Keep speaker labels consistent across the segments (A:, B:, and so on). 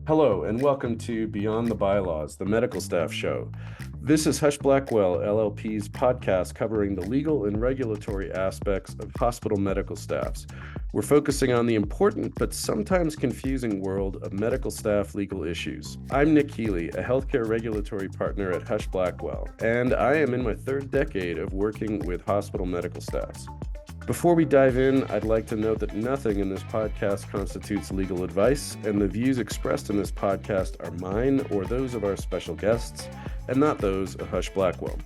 A: Hello, and welcome to Beyond the Bylaws, the medical staff show. This is Husch Blackwell, LLP's podcast covering the legal and regulatory aspects of hospital medical staffs. We're focusing on the important but sometimes confusing world of medical staff legal issues. I'm Nick Healey, a healthcare regulatory partner at Husch Blackwell, and I am in my third decade of working with hospital medical staffs. Before we dive in, I'd like to note that nothing in this podcast constitutes legal advice, and the views expressed in this podcast are mine or those of our special guests, and not those of Husch Blackwell.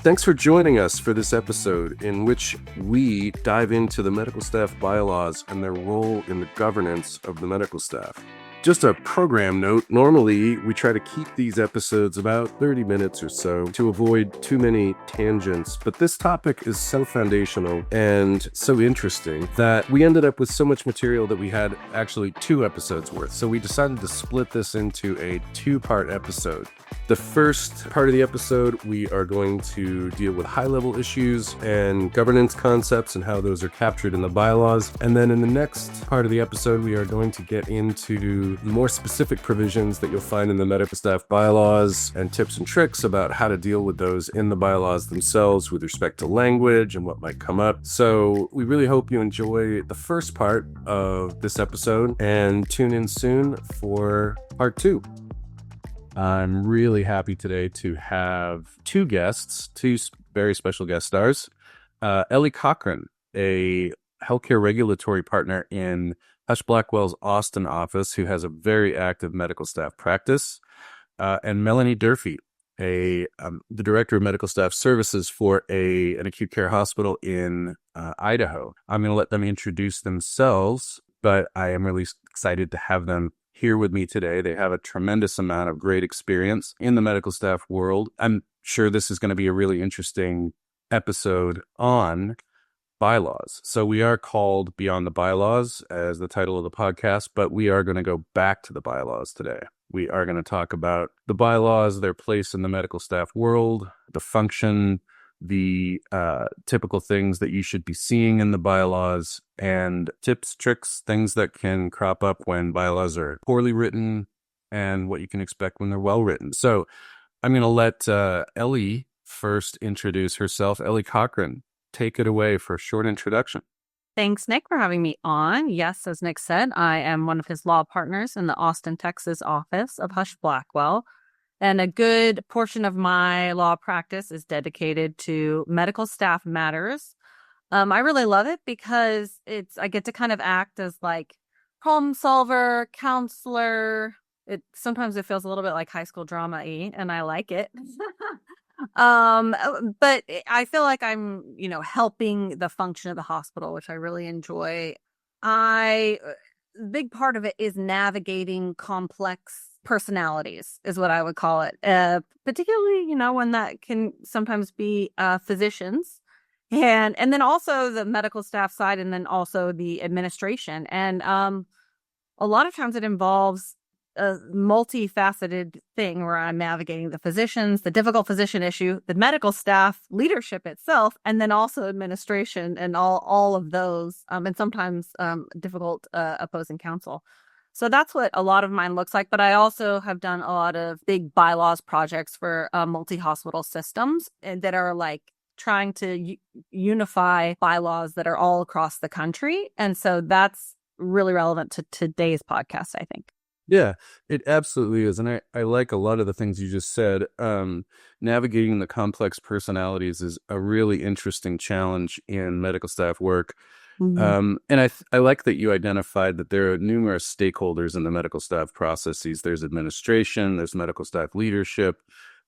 A: Thanks for joining us for this episode in which we dive into the medical staff bylaws and their role in the governance of the medical staff. Just a program note, normally we try to keep these episodes about 30 minutes or so to avoid too many tangents, but this topic is so foundational and so interesting that we ended up with so much material that we had actually 2 episodes worth. So we decided to split this into a 2-part episode. The first part of the episode, we are going to deal with high-level issues and governance concepts and how those are captured in the bylaws. And then in the next part of the episode, we are going to get into more specific provisions that you'll find in the medical staff bylaws and tips and tricks about how to deal with those in the bylaws themselves with respect to language and what might come up. So we really hope you enjoy the first part of this episode and tune in soon for part 2. I'm really happy today to have 2 guests, 2 very special guest stars. Ellee Cochran, a healthcare regulatory partner in Husch Blackwell's Austin office, who has a very active medical staff practice, and Melanie Durfee, the director of medical staff services for an acute care hospital in Idaho. I'm going to let them introduce themselves, but I am really excited to have them here with me today. They have a tremendous amount of great experience in the medical staff world. I'm sure this is going to be a really interesting episode on bylaws. So we are called Beyond the Bylaws as the title of the podcast, but we are going to go back to the bylaws today. We are going to talk about the bylaws, their place in the medical staff world, the function, the typical things that you should be seeing in the bylaws, and tips, tricks, things that can crop up when bylaws are poorly written and what you can expect when they're well written. So I'm going to let Ellee first introduce herself. Ellee Cochran, take it away for a short introduction.
B: Thanks, Nick, for having me on. Yes, as Nick said, I am one of his law partners in the Austin, Texas office of Husch Blackwell. And a good portion of my law practice is dedicated to medical staff matters. I really love it because I get to kind of act as like problem solver, counselor. Sometimes it feels a little bit like high school drama-y, and I like it. But I feel like I'm, helping the function of the hospital, which I really enjoy. Big part of it is navigating complex personalities is what I would call it. Particularly, when that can sometimes be physicians and then also the medical staff side, and then also the administration. And a lot of times it involves a multifaceted thing where I'm navigating the physicians, the difficult physician issue, the medical staff leadership itself, and then also administration and all of those, and sometimes difficult opposing counsel. So that's what a lot of mine looks like. But I also have done a lot of big bylaws projects for multi-hospital systems that are like trying to unify bylaws that are all across the country. And so that's really relevant to today's podcast, I think.
A: Yeah, it absolutely is. And I like a lot of the things you just said. Navigating the complex personalities is a really interesting challenge in medical staff work. Mm-hmm. And I like that you identified that there are numerous stakeholders in the medical staff processes. There's administration, there's medical staff leadership.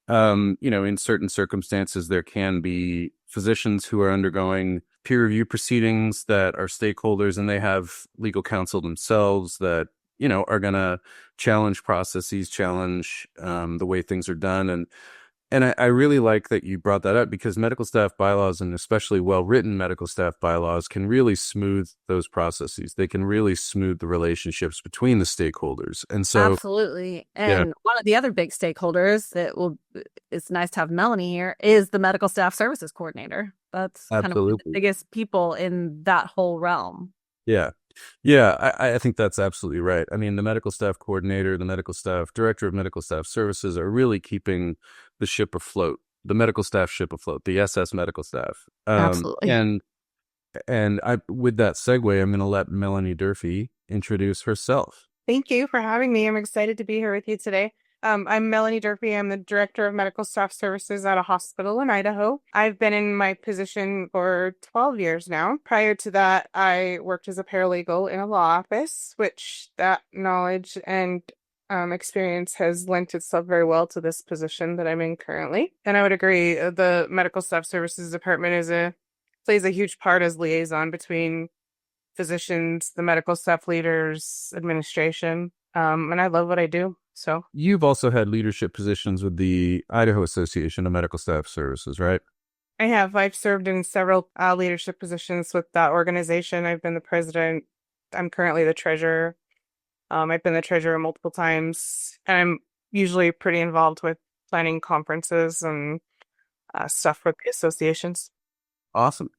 A: In certain circumstances, there can be physicians who are undergoing peer review proceedings that are stakeholders, and they have legal counsel themselves that are going to challenge processes, challenge the way things are done. And I really like that you brought that up, because medical staff bylaws, and especially well-written medical staff bylaws, can really smooth those processes. They can really smooth the relationships between the stakeholders. And so,
B: absolutely. And one of the other big stakeholders it's nice to have Melanie here, is the medical staff services coordinator. That's kind of one of the biggest people in that whole realm.
A: Yeah. Yeah, I think that's absolutely right. I mean, the medical staff coordinator, the medical staff director of medical staff services are really keeping the ship afloat, the medical staff ship afloat, the SS medical staff.
B: Absolutely.
A: And I, with that segue, I'm going to let Melanie Durfee introduce herself.
C: Thank you for having me. I'm excited to be here with you today. I'm Melanie Durfee. I'm the Director of Medical Staff Services at a hospital in Idaho. I've been in my position for 12 years now. Prior to that, I worked as a paralegal in a law office, which that knowledge and experience has lent itself very well to this position that I'm in currently. And I would agree, the Medical Staff Services Department plays a huge part as liaison between physicians, the medical staff leaders, administration. And I love what I do. So
A: You've also had leadership positions with the Idaho Association of Medical Staff Services, right?
C: I've served in several leadership positions with that organization. I've been the president. I'm currently the treasurer. I've been the treasurer multiple times, and I'm usually pretty involved with planning conferences and stuff with the associations.
A: Awesome.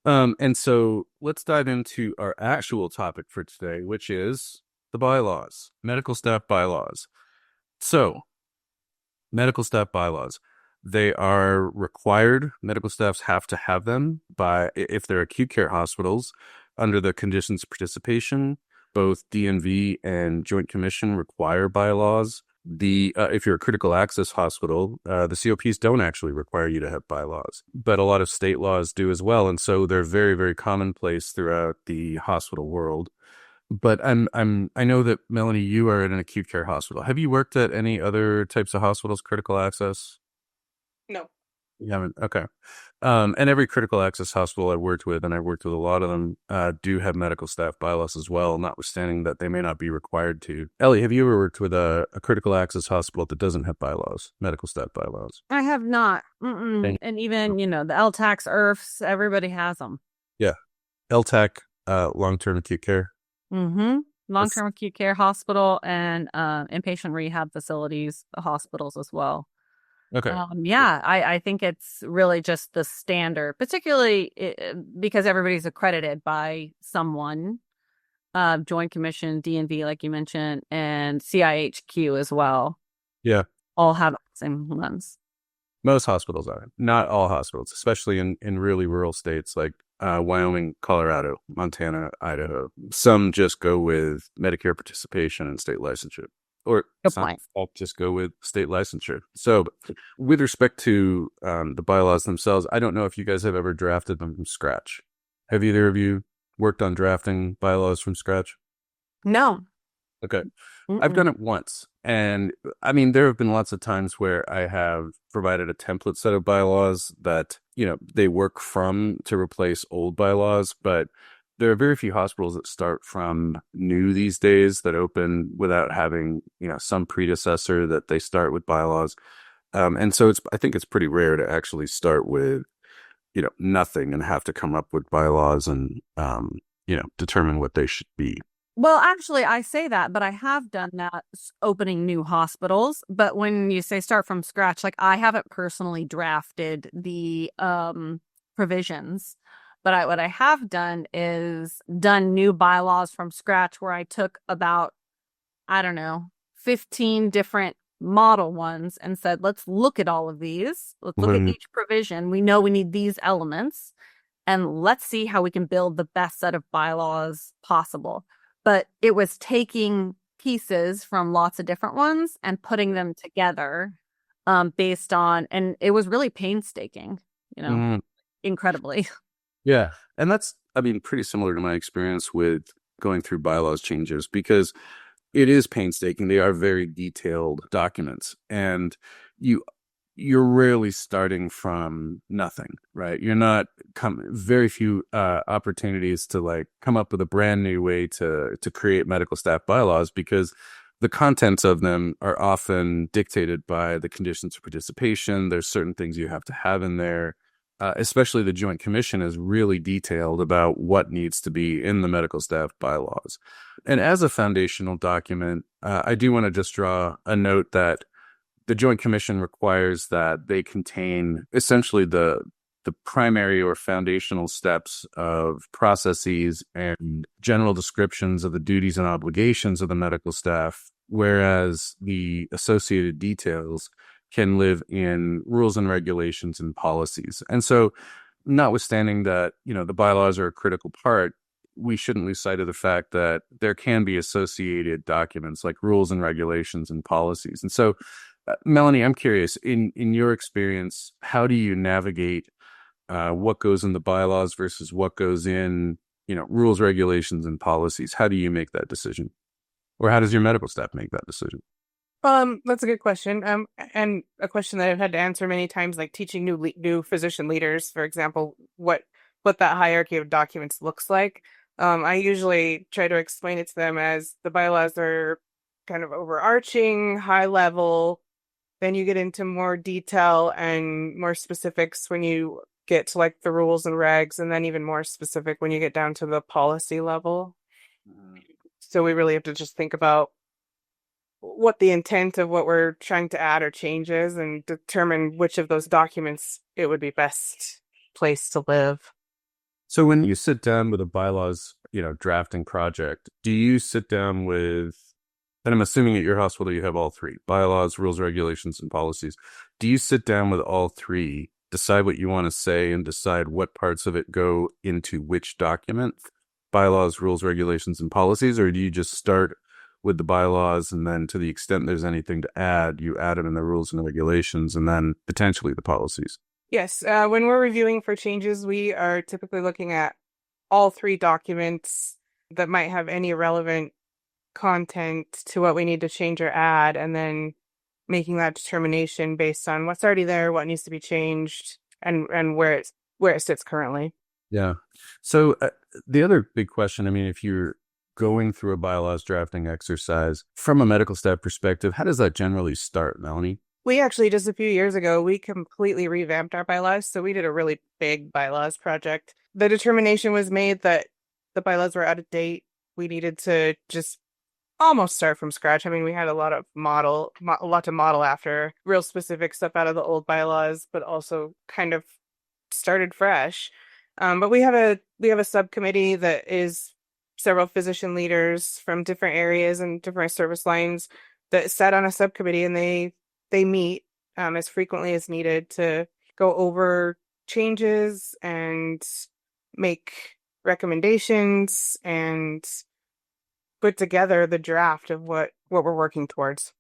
A: And so let's dive into our actual topic for today, which is the bylaws, medical staff bylaws. So, medical staff bylaws, they are required. Medical staffs have to have them if they're acute care hospitals, under the conditions of participation. Both DNV and Joint Commission require bylaws. If you're a critical access hospital, the COPs don't actually require you to have bylaws, but a lot of state laws do as well, and so they're very, very commonplace throughout the hospital world. But I know that, Melanie, you are at an acute care hospital. Have you worked at any other types of hospitals, critical access?
C: No.
A: You haven't? Okay. And every critical access hospital I've worked with, and I've worked with a lot of them, do have medical staff bylaws as well, notwithstanding that they may not be required to. Ellie, have you ever worked with a critical access hospital that doesn't have bylaws, medical staff bylaws?
B: I have not. And even, the LTACs, IRFs, everybody has them.
A: Yeah. LTAC, long-term acute care.
B: Mm-hmm. Long-term acute care hospital and inpatient rehab facilities, the hospitals as well.
A: Okay.
B: I think it's really just the standard, particularly because everybody's accredited by someone, Joint Commission, DNV, like you mentioned, and CIHQ as well.
A: Yeah.
B: All have the same ones.
A: Most hospitals are. Not all hospitals, especially in really rural states like Wyoming, Colorado, Montana, Idaho. Some just go with Medicare participation and state licensure. Or some just go with state licensure. So with respect to the bylaws themselves, I don't know if you guys have ever drafted them from scratch. Have either of you worked on drafting bylaws from scratch?
C: No.
A: Okay. I've done it once. And I mean, there have been lots of times where I have provided a template set of bylaws that, they work from to replace old bylaws, but there are very few hospitals that start from new these days that open without having, some predecessor that they start with bylaws. And so I think it's pretty rare to actually start with, nothing and have to come up with bylaws and, determine what they should be.
B: Well, actually, I say that, but I have done that opening new hospitals. But when you say start from scratch, like I haven't personally drafted the provisions. But what I have done is done new bylaws from scratch where I took about, 15 different model ones and said, let's look at all of these. Let's look at each provision. We know we need these elements and let's see how we can build the best set of bylaws possible. But it was taking pieces from lots of different ones and putting them together based on, and it was really painstaking, incredibly.
A: Yeah. And that's, pretty similar to my experience with going through bylaws changes because it is painstaking. They are very detailed documents and you're rarely starting from nothing, right? You're not very few opportunities to come up with a brand new way to create medical staff bylaws because the contents of them are often dictated by the conditions of participation. There's certain things you have to have in there. Especially the Joint Commission is really detailed about what needs to be in the medical staff bylaws. And as a foundational document, I do want to just draw a note that the Joint Commission requires that they contain essentially the the primary or foundational steps of processes and general descriptions of the duties and obligations of the medical staff, whereas the associated details can live in rules and regulations and policies. And so, notwithstanding that, the bylaws are a critical part, we shouldn't lose sight of the fact that there can be associated documents like rules and regulations and policies. And so, Melanie, I'm curious, in your experience, how do you navigate what goes in the bylaws versus what goes in, rules, regulations, and policies? How do you make that decision? Or how does your medical staff make that decision?
C: That's a good question. And a question that I've had to answer many times, like teaching new physician leaders, for example, what that hierarchy of documents looks like. I usually try to explain it to them as the bylaws are kind of overarching, high level. Then you get into more detail and more specifics when you get to like the rules and regs, and then even more specific when you get down to the policy level. So we really have to just think about what the intent of what we're trying to add or change is and determine which of those documents it would be best placed to live.
A: So when you sit down with a bylaws, drafting project, do you sit down with, and I'm assuming at your hospital you have all three, bylaws, rules, regulations, and policies. Do you sit down with all three, decide what you want to say, and decide what parts of it go into which document, bylaws, rules, regulations, and policies? Or do you just start with the bylaws, and then to the extent there's anything to add, you add it in the rules and the regulations, and then potentially the policies?
C: Yes. When we're reviewing for changes, we are typically looking at all three documents that might have any relevant content to what we need to change or add, and then making that determination based on what's already there, what needs to be changed, and where it sits currently.
A: Yeah. So the other big question, if you're going through a bylaws drafting exercise from a medical staff perspective, how does that generally start, Melanie?
C: We actually, just a few years ago, we completely revamped our bylaws. So we did a really big bylaws project. The determination was made that the bylaws were out of date. We needed to just almost start from scratch. We had a lot to model after, real specific stuff out of the old bylaws, but also kind of started fresh. But we have a subcommittee that is several physician leaders from different areas and different service lines that sat on a subcommittee, and they meet as frequently as needed to go over changes and make recommendations and put together the draft of what we're working towards.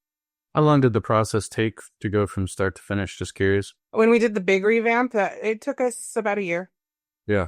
A: How long did the process take to go from start to finish? Just curious.
C: When we did the big revamp, it took us about a year.
A: Yeah,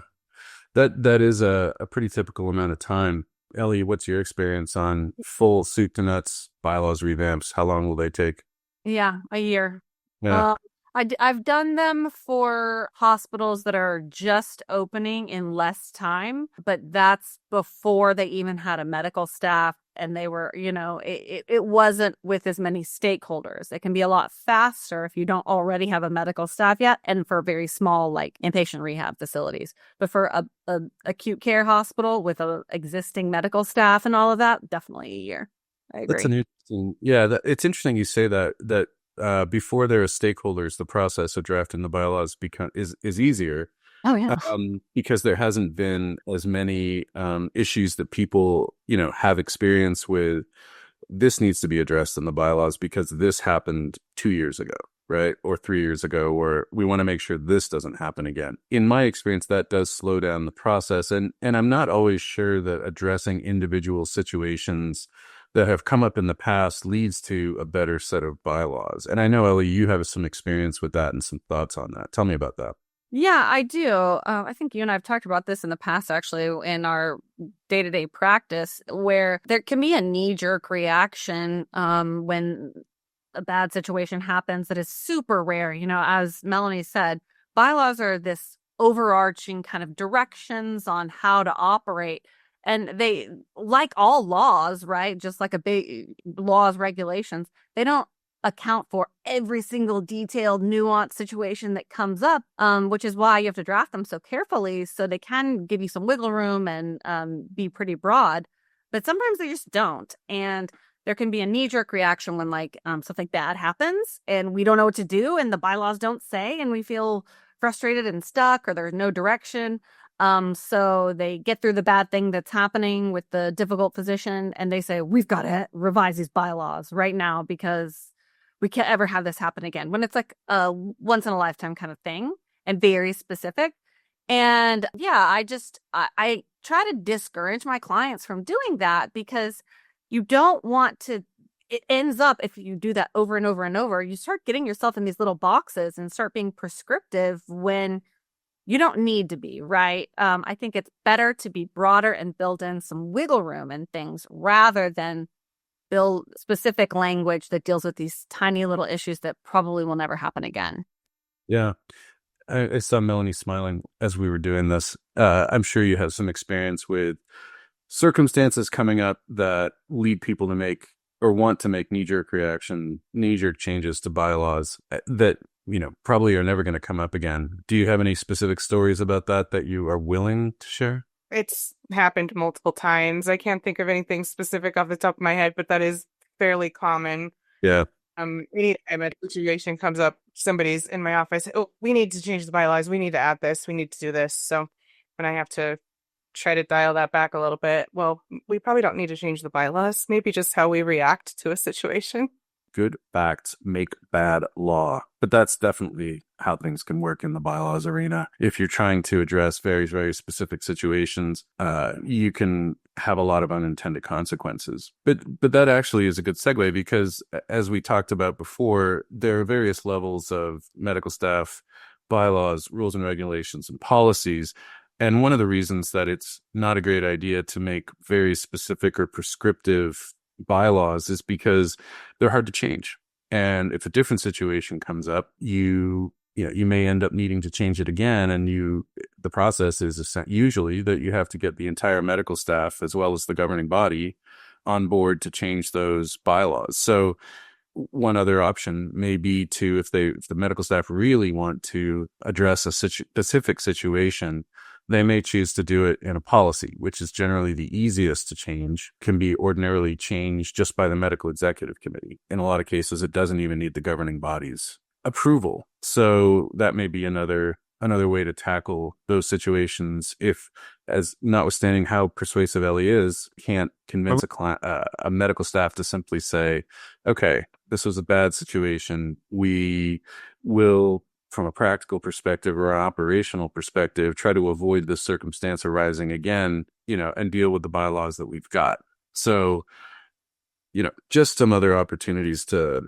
A: that is a pretty typical amount of time. Ellee, what's your experience on full soup to nuts bylaws revamps? How long will they take?
B: Yeah, a year.
A: Yeah.
B: I've done them for hospitals that are just opening in less time, but that's before they even had a medical staff, and they were, it wasn't with as many stakeholders. It can be a lot faster if you don't already have a medical staff yet, and for very small, like inpatient rehab facilities. But for a acute care hospital with a existing medical staff and all of that, definitely a year. I agree.
A: That's an interesting. Yeah, it's interesting you say that before there are stakeholders, the process of drafting the bylaws is easier.
B: Oh yeah,
A: because there hasn't been as many issues that people have experience with. This needs to be addressed in the bylaws because this happened 2 years ago, right, or 3 years ago, or we want to make sure this doesn't happen again. In my experience, that does slow down the process, and I'm not always sure that addressing individual situations that have come up in the past leads to a better set of bylaws. And I know, Ellee, you have some experience with that and some thoughts on that. Tell me about that.
B: Yeah, I do. I think you and I have talked about this in the past, actually, in our day-to-day practice, where there can be a knee-jerk reaction when a bad situation happens that is super rare. As Melanie said, bylaws are this overarching kind of directions on how to operate. And they, like all laws, right, just like a big laws, regulations, they don't account for every single detailed, nuanced situation that comes up, which is why you have to draft them so carefully so they can give you some wiggle room and be pretty broad. But sometimes they just don't. And there can be a knee-jerk reaction when something bad happens and we don't know what to do and the bylaws don't say, and we feel frustrated and stuck, or there's no direction. So they get through the bad thing that's happening with the difficult physician, and they say, we've got to revise these bylaws right now because we can't ever have this happen again, when it's like a once in a lifetime kind of thing and very specific. And yeah, I try to discourage my clients from doing that, because you don't want to, it ends up, if you do that over and over and over, you start getting yourself in these little boxes and start being prescriptive when you don't need to be, right? I think it's better to be broader and build in some wiggle room and things, rather than build specific language that deals with these tiny little issues that probably will never happen again.
A: Yeah. I saw Melanie smiling as we were doing this. I'm sure you have some experience with circumstances coming up that lead people to make or want to make knee-jerk changes to bylaws that, probably are never going to come up again. Do you have any specific stories about that you are willing to share?
C: It's happened multiple times. I can't think of anything specific off the top of my head, but that is fairly common.
A: Yeah.
C: Anytime a situation comes up, somebody's in my office, oh, we need to change the bylaws. We need to add this. We need to do this. So when I have to try to dial that back a little bit, well, we probably don't need to change the bylaws. Maybe just how we react to a situation.
A: Good facts make bad law. But that's definitely how things can work in the bylaws arena. If you're trying to address very, very specific situations, you can have a lot of unintended consequences. But that actually is a good segue, because as we talked about before, there are various levels of medical staff bylaws, rules and regulations, and policies. And one of the reasons that it's not a great idea to make very specific or prescriptive bylaws is because they're hard to change. And if a different situation comes up, you may end up needing to change it again. And the process is usually that you have to get the entire medical staff as well as the governing body on board to change those bylaws. So one other option may be to, if the medical staff really want to address a specific situation, they may choose to do it in a policy, which is generally the easiest to change, can be ordinarily changed just by the medical executive committee. In a lot of cases, it doesn't even need the governing body's approval. So that may be another way to tackle those situations. If, as notwithstanding how persuasive Ellee is, can't convince a medical staff to simply say, okay, this was a bad situation. We will, from a practical perspective or an operational perspective, try to avoid this circumstance arising again, and deal with the bylaws that we've got. So, just some other opportunities to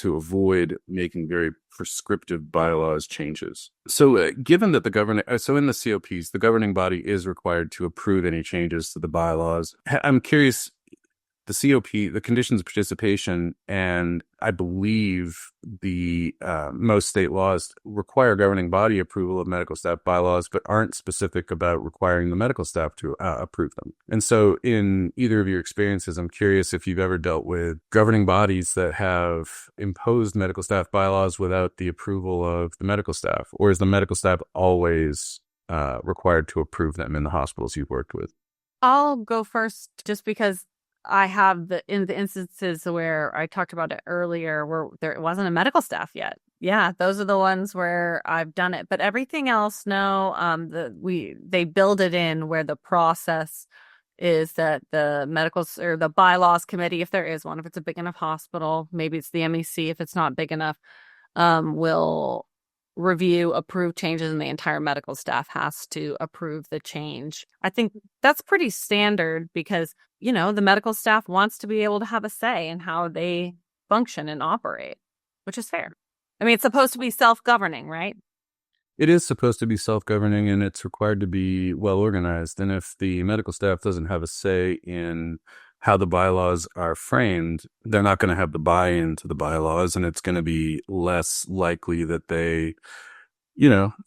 A: avoid making very prescriptive bylaws changes. So given that so in the COPs, the governing body is required to approve any changes to the bylaws. I'm curious, the COP, the conditions of participation, and I believe the most state laws require governing body approval of medical staff bylaws, but aren't specific about requiring the medical staff to approve them. And so in either of your experiences, I'm curious if you've ever dealt with governing bodies that have imposed medical staff bylaws without the approval of the medical staff, or is the medical staff always required to approve them in the hospitals you've worked with?
B: I'll go first, just because I have in the instances where I talked about it earlier, where there wasn't a medical staff yet. Yeah, those are the ones where I've done it. But everything else, no. They build it in where the process is that the medical or the bylaws committee, if there is one, if it's a big enough hospital, maybe it's the MEC if it's not big enough, will review, approve changes, and the entire medical staff has to approve the change. I think that's pretty standard because, the medical staff wants to be able to have a say in how they function and operate, which is fair. I mean, it's supposed to be self-governing, right?
A: It is supposed to be self-governing, and it's required to be well organized. And if the medical staff doesn't have a say in how the bylaws are framed, they're not going to have the buy-in to the bylaws, and it's going to be less likely that they,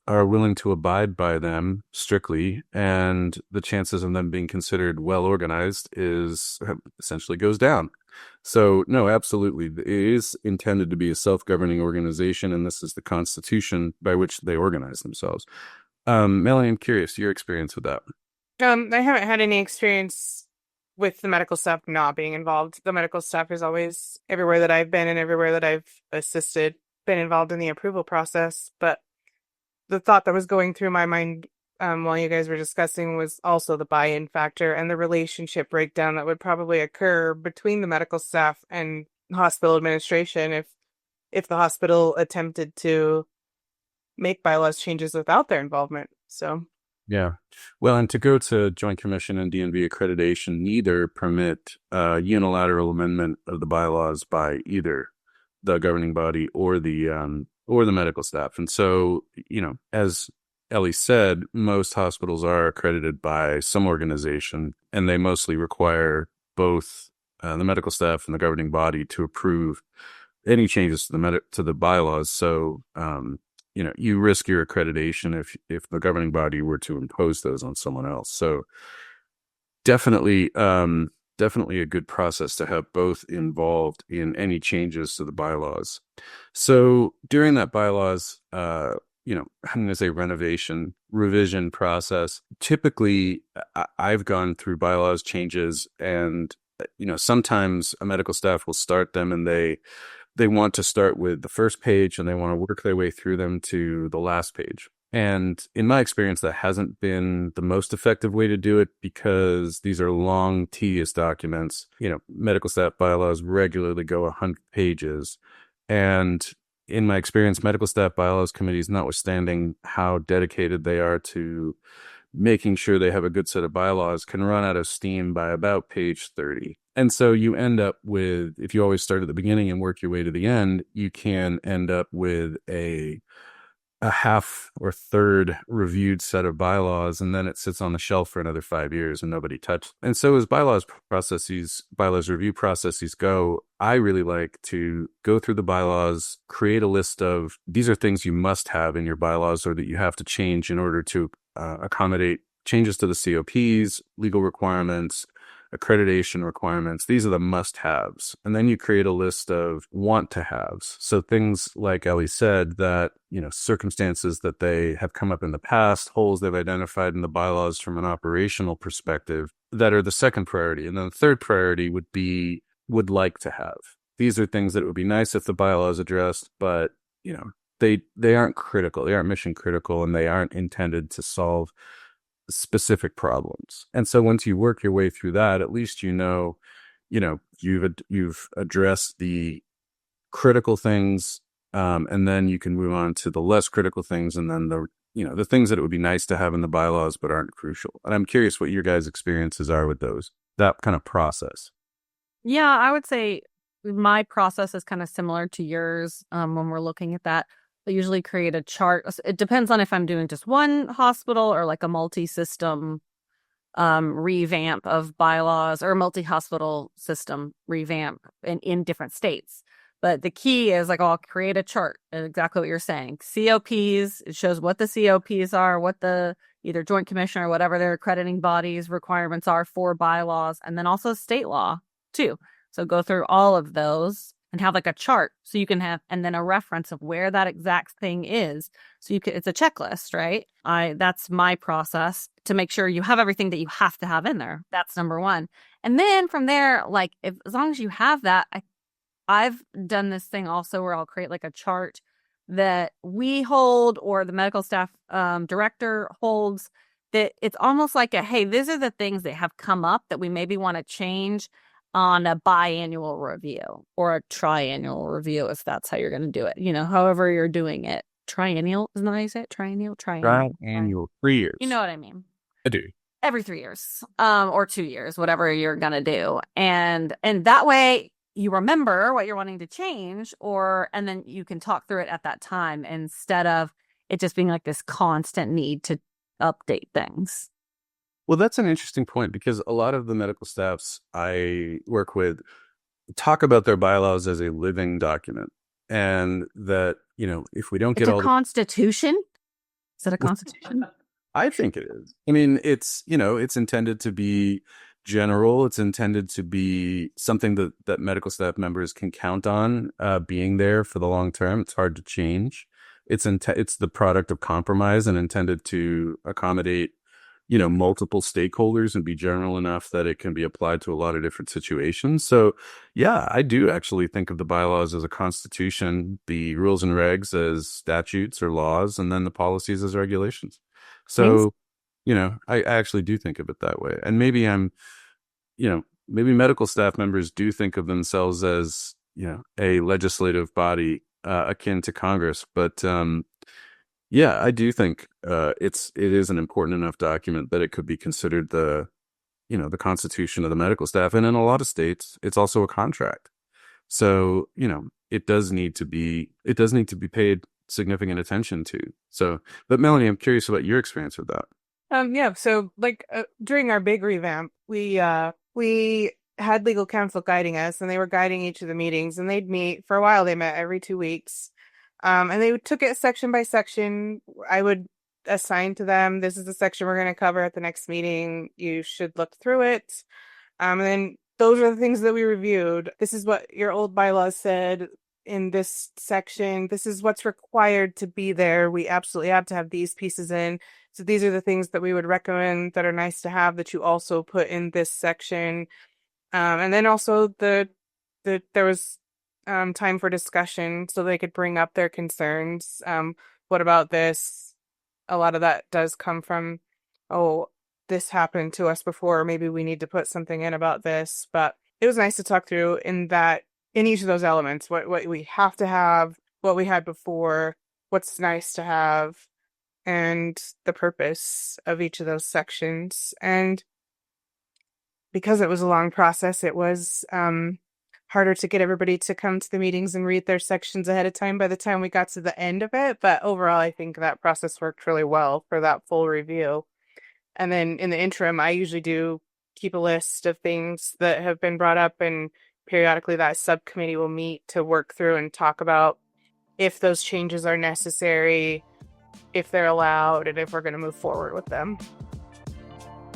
A: are willing to abide by them strictly. And the chances of them being considered well organized essentially goes down. So no, absolutely. It is intended to be a self-governing organization, and this is the constitution by which they organize themselves. Melanie, I'm curious, your experience with that.
C: I haven't had any experience with the medical staff not being involved. The medical staff is always, everywhere that I've been and everywhere that I've assisted, been involved in the approval process. But the thought that was going through my mind while you guys were discussing was also the buy-in factor and the relationship breakdown that would probably occur between the medical staff and hospital administration if the hospital attempted to make bylaws changes without their involvement. So
A: Yeah. Well, and to go to Joint Commission and DNV accreditation, neither permit unilateral amendment of the bylaws by either the governing body or the medical staff. And so, as Ellie said, most hospitals are accredited by some organization, and they mostly require both the medical staff and the governing body to approve any changes to the bylaws. So, you risk your accreditation if the governing body were to impose those on someone else. So definitely a good process to have both involved in any changes to the bylaws. So during that bylaws, I'm going to say revision process, typically I've gone through bylaws changes, and, sometimes a medical staff will start them and they want to start with the first page and they want to work their way through them to the last page. And in my experience, that hasn't been the most effective way to do it because these are long, tedious documents. Medical staff bylaws regularly go 100 pages. And in my experience, medical staff bylaws committees, notwithstanding how dedicated they are to making sure they have a good set of bylaws, can run out of steam by about page 30. And so you end up with, if you always start at the beginning and work your way to the end, you can end up with a half or third reviewed set of bylaws, and then it sits on the shelf for another 5 years and nobody touched. And so as bylaws review processes go, I really like to go through the bylaws, create a list of these are things you must have in your bylaws or that you have to change in order to accommodate changes to the COPs, legal requirements, accreditation requirements. These are the must-haves. And then you create a list of want-to-haves. So things like Ellie said that, circumstances that they have come up in the past, holes they've identified in the bylaws from an operational perspective that are the second priority. And then the third priority would like to have. These are things that it would be nice if the bylaws addressed, but, they aren't critical. They aren't mission critical, and they aren't intended to solve specific problems. And so once you work your way through that, at least you've addressed the critical things, and then you can move on to the less critical things, and then the things that it would be nice to have in the bylaws but aren't crucial. And I'm curious what your guys' experiences are with that kind of process.
B: Yeah, I would say my process is kind of similar to yours. When we're looking at that, I usually create a chart. It depends on if I'm doing just one hospital or like a multi-system revamp of bylaws, or a multi-hospital system revamp in different states. But the key is I'll create a chart, exactly what you're saying. COPs, it shows what the COPs are, what the either Joint Commission or whatever their accrediting bodies requirements are for bylaws, and then also state law too. So go through all of those and have a chart so you can have, and then a reference of where that exact thing is. So it's a checklist, right? That's my process to make sure you have everything that you have to have in there. That's number one. And then from there, as long as you have that, I've done this thing also where I'll create a chart that we hold, or the medical staff director holds, that it's almost hey, these are the things that have come up that we maybe want to change on a biannual review or a triannual review, if that's how you're going to do it. However you're doing it. Triennial, isn't that how you say it? Triennial?
A: Triannual, 3 years.
B: You know what I mean?
A: I do.
B: Every 3 years, or 2 years, whatever you're going to do. And that way you remember what you're wanting to change, and then you can talk through it at that time instead of it just being this constant need to update things.
A: Well, that's an interesting point, because a lot of the medical staffs I work with talk about their bylaws as a living document, and that, if we don't get all
B: constitution, is it a constitution?
A: I think it is. I mean, it's intended to be general. It's intended to be something that medical staff members can count on being there for the long term. It's hard to change. It's the product of compromise and intended to accommodate multiple stakeholders and be general enough that it can be applied to a lot of different situations. So yeah, I do actually think of the bylaws as a constitution, the rules and regs as statutes or laws, and then the policies as regulations. So, I actually do think of it that way. And maybe maybe medical staff members do think of themselves as, a legislative body akin to Congress. But yeah, I do think it is an important enough document that it could be considered the constitution of the medical staff. And in a lot of states, it's also a contract. So, it does need to be paid significant attention to. So, but Melanie, I'm curious about your experience with that.
C: Yeah. So during our big revamp, we had legal counsel guiding us, and they were guiding each of the meetings, and they'd meet for a while. They met every 2 weeks. And they took it section by section. I would assign to them, this is the section we're going to cover at the next meeting. You should look through it. And then those are the things that we reviewed. This is what your old bylaws said in this section. This is what's required to be there. We absolutely have to have these pieces in. So these are the things that we would recommend that are nice to have that you also put in this section. And then also there was time for discussion so they could bring up their concerns. What about this? A lot of that does come from, this happened to us before. Maybe we need to put something in about this. But it was nice to talk through in each of those elements, what we have to have, what we had before, what's nice to have, and the purpose of each of those sections. And because it was a long process, it was harder to get everybody to come to the meetings and read their sections ahead of time by the time we got to the end of it. But overall, I think that process worked really well for that full review. And then in the interim, I usually do keep a list of things that have been brought up, and periodically that subcommittee will meet to work through and talk about if those changes are necessary, if they're allowed, and if we're going to move forward with them.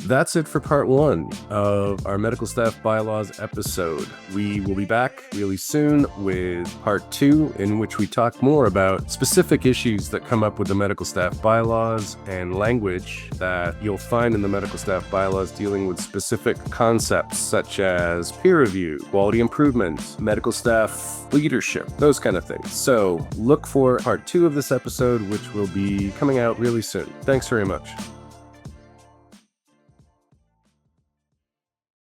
A: That's it for part 1 of our medical staff bylaws episode. We will be back really soon with part 2, in which we talk more about specific issues that come up with the medical staff bylaws and language that you'll find in the medical staff bylaws dealing with specific concepts such as peer review, quality improvement, medical staff leadership, those kind of things. So look for part 2 of this episode, which will be coming out really soon. Thanks very much.